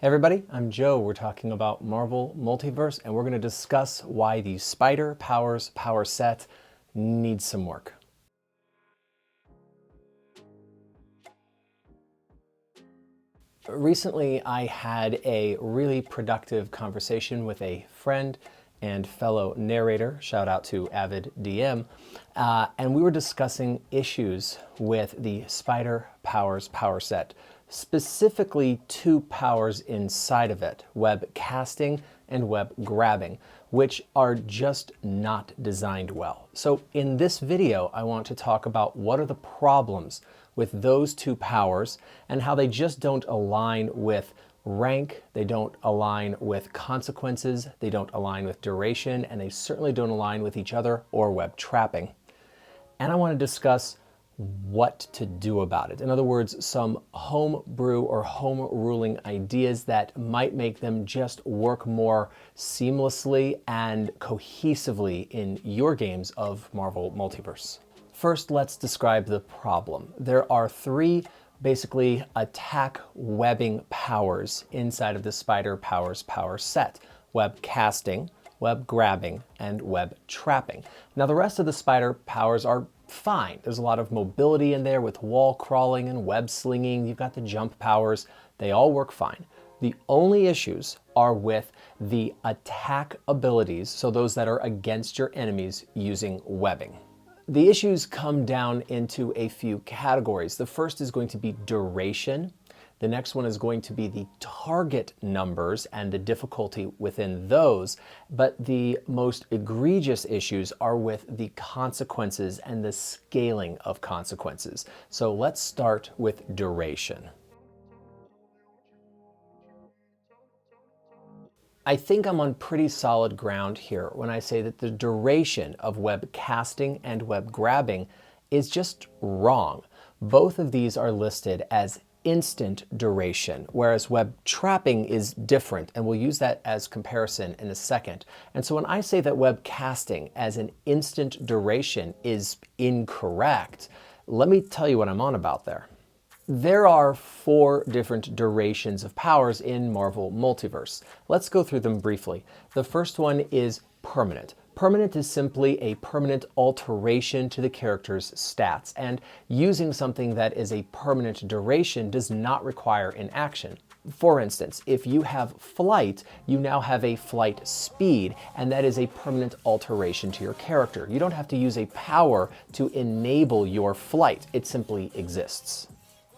Everybody, I'm Joe. We're talking about Marvel Multiverse, and we're going to discuss why the Spider Powers power set needs some work. Recently, I had a really productive conversation with a friend and fellow narrator, shout out to Avid DM, and we were discussing issues with the Spider Powers power set. Specifically two powers inside of it, web casting and web grabbing, which are just not designed well. So in this video, I want to talk about what are the problems with those two powers and how they just don't align with rank, they don't align with consequences, they don't align with duration, and they certainly don't align with each other or web trapping. And I want to discuss what to do about it. In other words, some home brew or home ruling ideas that might make them just work more seamlessly and cohesively in your games of Marvel Multiverse. First, let's describe the problem. There are three basically attack webbing powers inside of the Spider Powers power set: web casting, web grabbing, and web trapping. Now the rest of the Spider powers are fine. There's a lot of mobility in there with wall crawling and web slinging. You've got the jump powers. They all work fine. The only issues are with the attack abilities, so those that are against your enemies using webbing. The issues come down into a few categories. The first is going to be duration. The next one is going to be the target numbers and the difficulty within those. But the most egregious issues are with the consequences and the scaling of consequences. So let's start with duration. I think I'm on pretty solid ground here when I say that the duration of web casting and web grabbing is just wrong. Both of these are listed as instant duration, whereas web trapping is different, and we'll use that as comparison in a second. And so when I say that web casting as an instant duration is incorrect, let me tell you what I'm on about there. There are 4 different durations of powers in Marvel Multiverse. Let's go through them briefly. The first one is permanent. Permanent is simply a permanent alteration to the character's stats, and using something that is a permanent duration does not require inaction. For instance, if you have flight, you now have a flight speed, and that is a permanent alteration to your character. You don't have to use a power to enable your flight. It simply exists.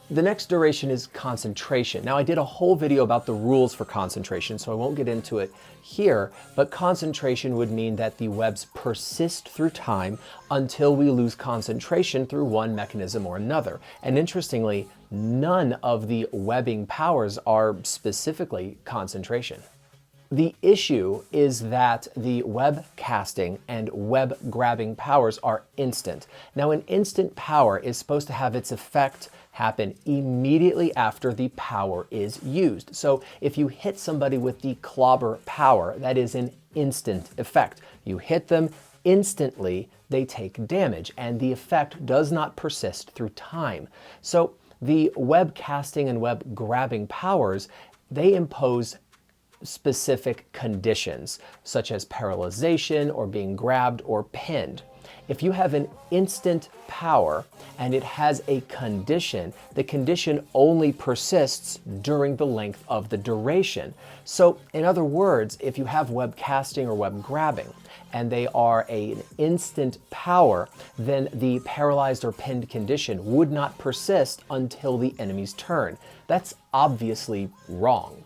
The next duration is concentration. Now, I did a whole video about the rules for concentration, so I won't get into it here, but concentration would mean that the webs persist through time until we lose concentration through one mechanism or another. And interestingly, none of the webbing powers are specifically concentration. The issue is that the web casting and web grabbing powers are instant. Now, an instant power is supposed to have its effect happen immediately after the power is used. So if you hit somebody with the clobber power, that is an instant effect. You hit them instantly, they take damage, and the effect does not persist through time. So the web casting and web grabbing powers, they impose specific conditions, such as paralyzation or being grabbed or pinned. If you have an instant power and it has a condition, the condition only persists during the length of the duration. So in other words, if you have web casting or web grabbing and they are an instant power, then the paralyzed or pinned condition would not persist until the enemy's turn. That's obviously wrong.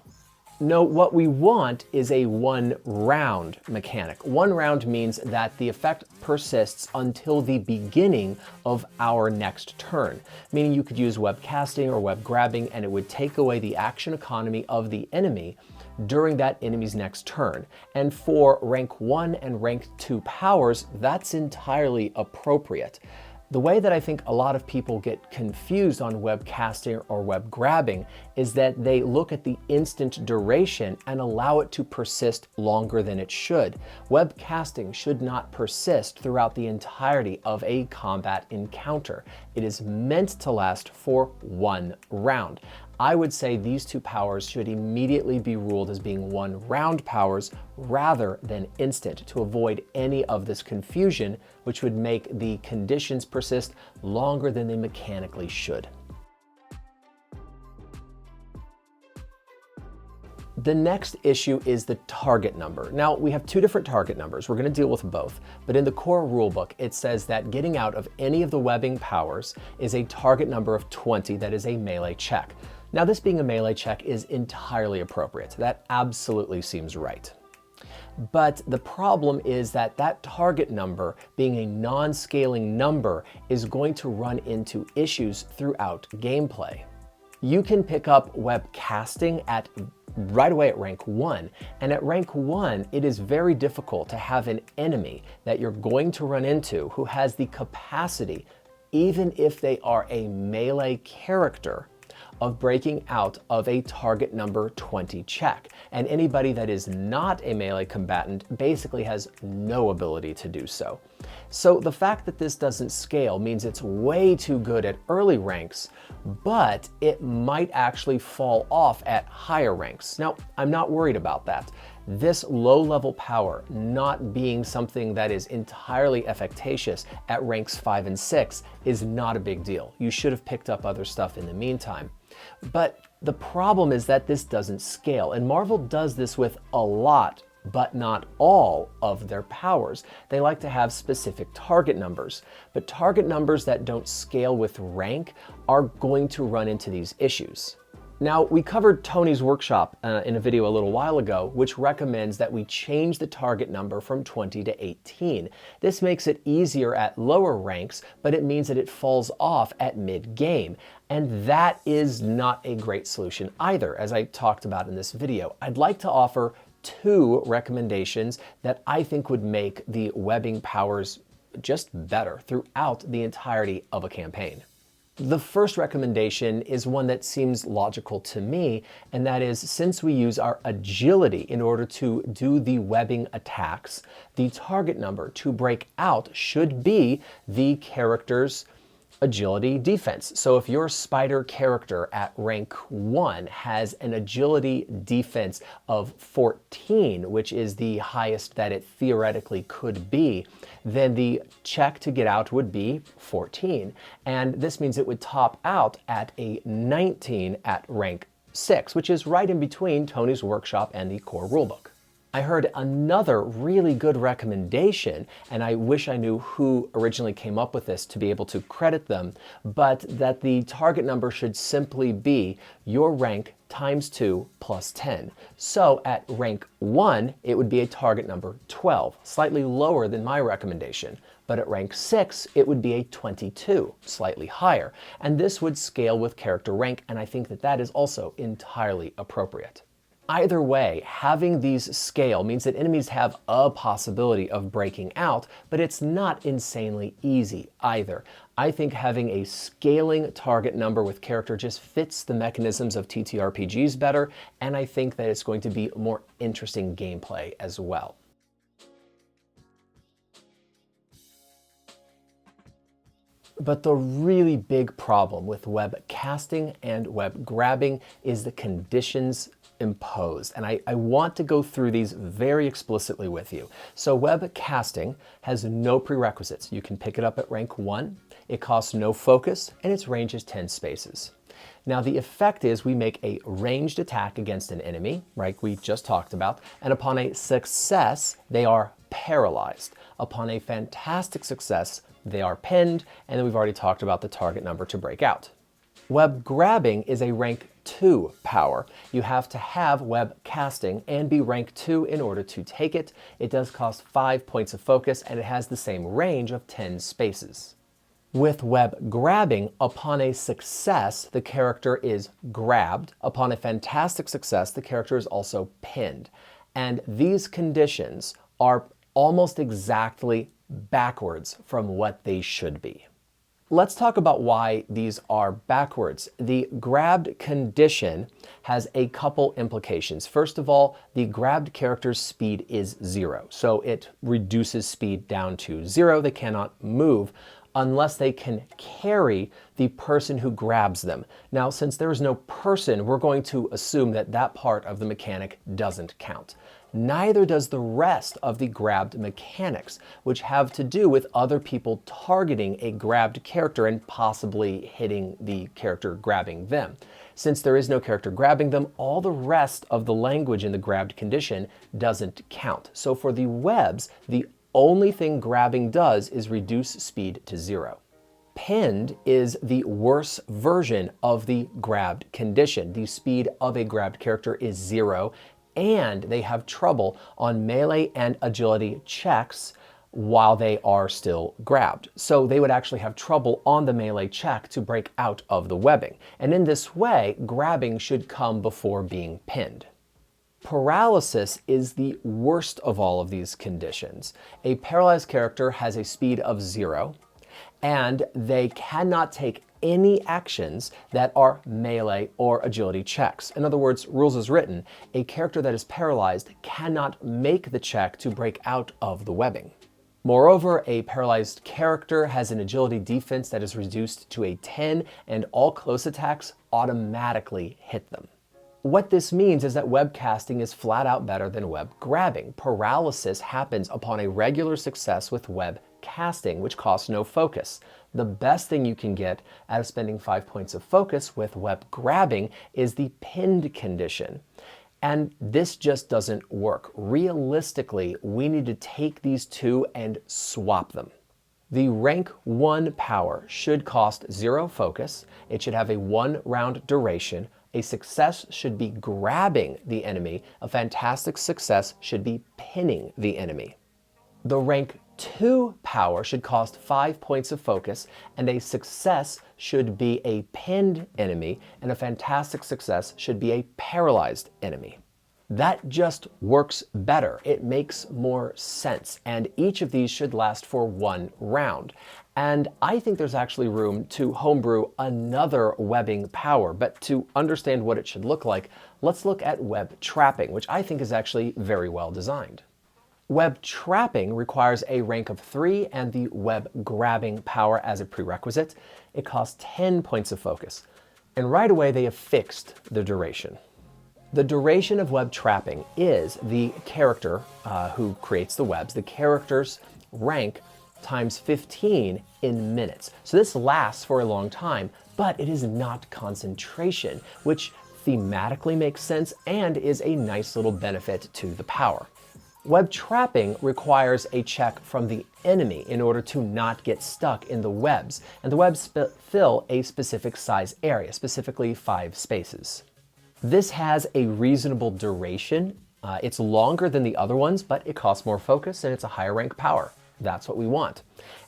No, what we want is a 1 round mechanic. 1 round means that the effect persists until the beginning of our next turn, meaning you could use web casting or web grabbing and it would take away the action economy of the enemy during that enemy's next turn. And for rank 1 and rank 2 powers, that's entirely appropriate. The way that I think a lot of people get confused on web casting or web grabbing is that they look at the instant duration and allow it to persist longer than it should. Web casting should not persist throughout the entirety of a combat encounter. It is meant to last for 1 round. I would say these two powers should immediately be ruled as being one-round powers rather than instant to avoid any of this confusion, which would make the conditions persist longer than they mechanically should. The next issue is the target number. Now, we have two different target numbers. We're going to deal with both, but in the core rulebook, it says that getting out of any of the webbing powers is a target number of 20 that is a melee check. Now, this being a melee check is entirely appropriate. That absolutely seems right. But the problem is that that target number, being a non-scaling number, is going to run into issues throughout gameplay. You can pick up web casting right away at rank 1, and at rank 1 it is very difficult to have an enemy that you're going to run into who has the capacity, even if they are a melee character, of breaking out of a target number 20 check. And anybody that is not a melee combatant basically has no ability to do so. So the fact that this doesn't scale means it's way too good at early ranks, but it might actually fall off at higher ranks. Now, I'm not worried about that. This low-level power not being something that is entirely efficacious at ranks 5 and 6 is not a big deal. You should have picked up other stuff in the meantime. But the problem is that this doesn't scale, and Marvel does this with a lot, but not all of their powers. They like to have specific target numbers, but target numbers that don't scale with rank are going to run into these issues. Now, we covered Tony's workshop in a video a little while ago, which recommends that we change the target number from 20 to 18. This makes it easier at lower ranks, but it means that it falls off at mid-game. And that is not a great solution either, as I talked about in this video. I'd like to offer two recommendations that I think would make the webbing powers just better throughout the entirety of a campaign. The first recommendation is one that seems logical to me, and that is, since we use our agility in order to do the webbing attacks, the target number to break out should be the character's agility defense. So if your spider character at rank 1 has an agility defense of 14, which is the highest that it theoretically could be, then the check to get out would be 14. And this means it would top out at a 19 at rank 6, which is right in between Tony's workshop and the core rulebook. I heard another really good recommendation, and I wish I knew who originally came up with this to be able to credit them, but that the target number should simply be your rank times 2 plus 10. So at rank 1, it would be a target number 12, slightly lower than my recommendation. But at rank 6, it would be a 22, slightly higher. And this would scale with character rank, and I think that that is also entirely appropriate. Either way, having these scale means that enemies have a possibility of breaking out, but it's not insanely easy either. I think having a scaling target number with character just fits the mechanisms of TTRPGs better, and I think that it's going to be more interesting gameplay as well. But the really big problem with web casting and web grabbing is the conditions imposed. And I want to go through these very explicitly with you. So web casting has no prerequisites. You can pick it up at rank 1, it costs no focus, and its range is 10 spaces. Now the effect is we make a ranged attack against an enemy, right, we just talked about, and upon a success, they are paralyzed. Upon a fantastic success, they are pinned, and then we've already talked about the target number to break out. Web grabbing is a rank 2 power. You have to have web casting and be rank 2 in order to take it. It does cost 5 points of focus, and it has the same range of 10 spaces. With web grabbing, upon a success, the character is grabbed. Upon a fantastic success, the character is also pinned. And these conditions are almost exactly backwards from what they should be. Let's talk about why these are backwards. The grabbed condition has a couple implications. First of all, the grabbed character's speed is 0, so it reduces speed down to 0. They cannot move unless they can carry the person who grabs them. Now, since there is no person, we're going to assume that that part of the mechanic doesn't count. Neither does the rest of the grabbed mechanics, which have to do with other people targeting a grabbed character and possibly hitting the character grabbing them. Since there is no character grabbing them, all the rest of the language in the grabbed condition doesn't count. So for the webs, the only thing grabbing does is reduce speed to 0. Pinned is the worse version of the grabbed condition. The speed of a grabbed character is 0, and they have trouble on melee and agility checks while they are still grabbed. So they would actually have trouble on the melee check to break out of the webbing. And in this way, grabbing should come before being pinned. Paralysis is the worst of all of these conditions. A paralyzed character has a speed of 0, and they cannot take any actions that are melee or agility checks. In other words, rules as written, a character that is paralyzed cannot make the check to break out of the webbing. Moreover, a paralyzed character has an agility defense that is reduced to a 10, and all close attacks automatically hit them. What this means is that web casting is flat out better than web grabbing. Paralysis happens upon a regular success with web casting, which costs no focus. The best thing you can get out of spending 5 points of focus with web grabbing is the pinned condition. And this just doesn't work. Realistically, we need to take these two and swap them. The rank 1 power should cost 0 focus. It should have a 1-round duration. A success should be grabbing the enemy. A fantastic success should be pinning the enemy. The rank 2 power should cost 5 points of focus, and a success should be a pinned enemy, and a fantastic success should be a paralyzed enemy. That just works better. It makes more sense, and each of these should last for 1 round. And I think there's actually room to homebrew another webbing power, but to understand what it should look like, let's look at web trapping, which I think is actually very well designed. Web trapping requires a rank of 3 and the web grabbing power as a prerequisite. It costs 10 points of focus. And right away they have fixed the duration. The duration of web trapping is the character who creates the webs, the character's rank times 15 in minutes. So this lasts for a long time, but it is not concentration, which thematically makes sense and is a nice little benefit to the power. Web trapping requires a check from the enemy in order to not get stuck in the webs, and the webs fill a specific size area, specifically 5 spaces. This has a reasonable duration. It's longer than the other ones, but it costs more focus and it's a higher rank power. That's what we want.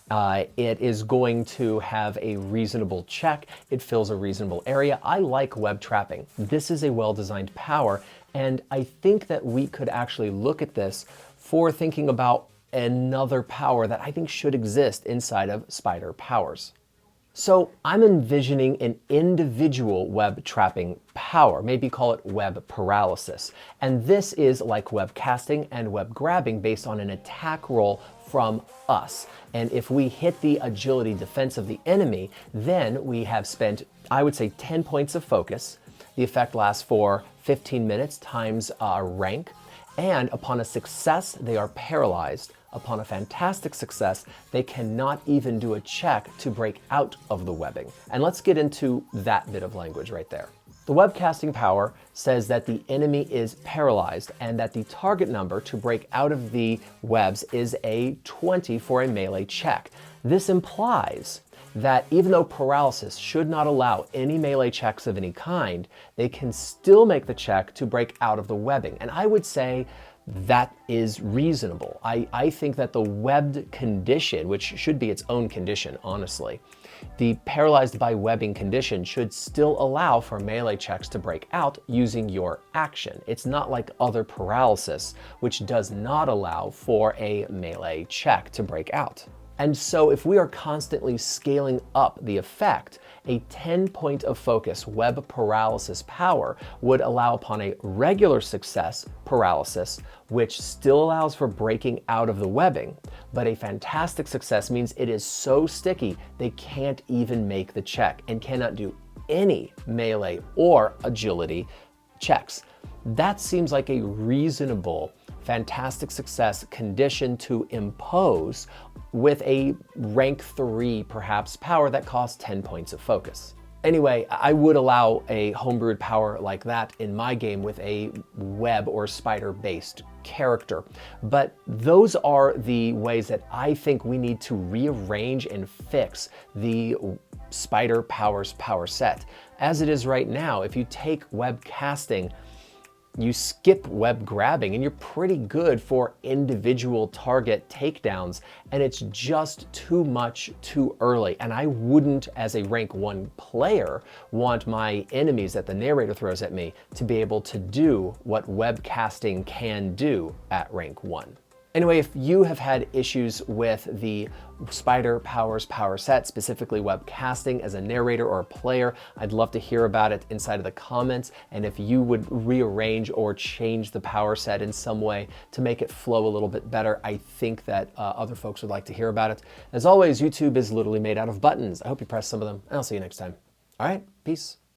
It is going to have a reasonable check. It fills a reasonable area. I like web trapping. This is a well-designed power, and I think that we could actually look at this for thinking about another power that I think should exist inside of spider powers. So I'm envisioning an individual web trapping power, maybe call it web paralysis. And this is like web casting and web grabbing based on an attack roll from us. And if we hit the agility defense of the enemy, then we have spent, I would say, 10 points of focus. The effect lasts for 15 minutes times rank. And upon a success, they are paralyzed. Upon a fantastic success, they cannot even do a check to break out of the webbing. And let's get into that bit of language right there. The web casting power says that the enemy is paralyzed and that the target number to break out of the webs is a 20 for a melee check. This implies that even though paralysis should not allow any melee checks of any kind, they can still make the check to break out of the webbing. And I would say that is reasonable. I think that the webbed condition, which should be its own condition, honestly, the paralyzed by webbing condition should still allow for melee checks to break out using your action. It's not like other paralysis, which does not allow for a melee check to break out. And so if we are constantly scaling up the effect, a 10 point of focus web paralysis power would allow upon a regular success paralysis, which still allows for breaking out of the webbing. But a fantastic success means it is so sticky they can't even make the check and cannot do any melee or agility checks. That seems like a reasonable fantastic success condition to impose with a rank 3 perhaps power that costs 10 points of focus. Anyway, I would allow a homebrewed power like that in my game with a web or spider based character. But those are the ways that I think we need to rearrange and fix the spider powers power set. As it is right now, if you take web casting, you skip web grabbing and you're pretty good for individual target takedowns, and it's just too much too early. And I wouldn't, as a rank 1 player, want my enemies that the narrator throws at me to be able to do what web casting can do at rank 1. Anyway, if you have had issues with the Spider Powers power set, specifically web casting as a narrator or a player, I'd love to hear about it inside of the comments. And if you would rearrange or change the power set in some way to make it flow a little bit better, I think that other folks would like to hear about it. As always, YouTube is literally made out of buttons. I hope you press some of them, and I'll see you next time. All right, peace.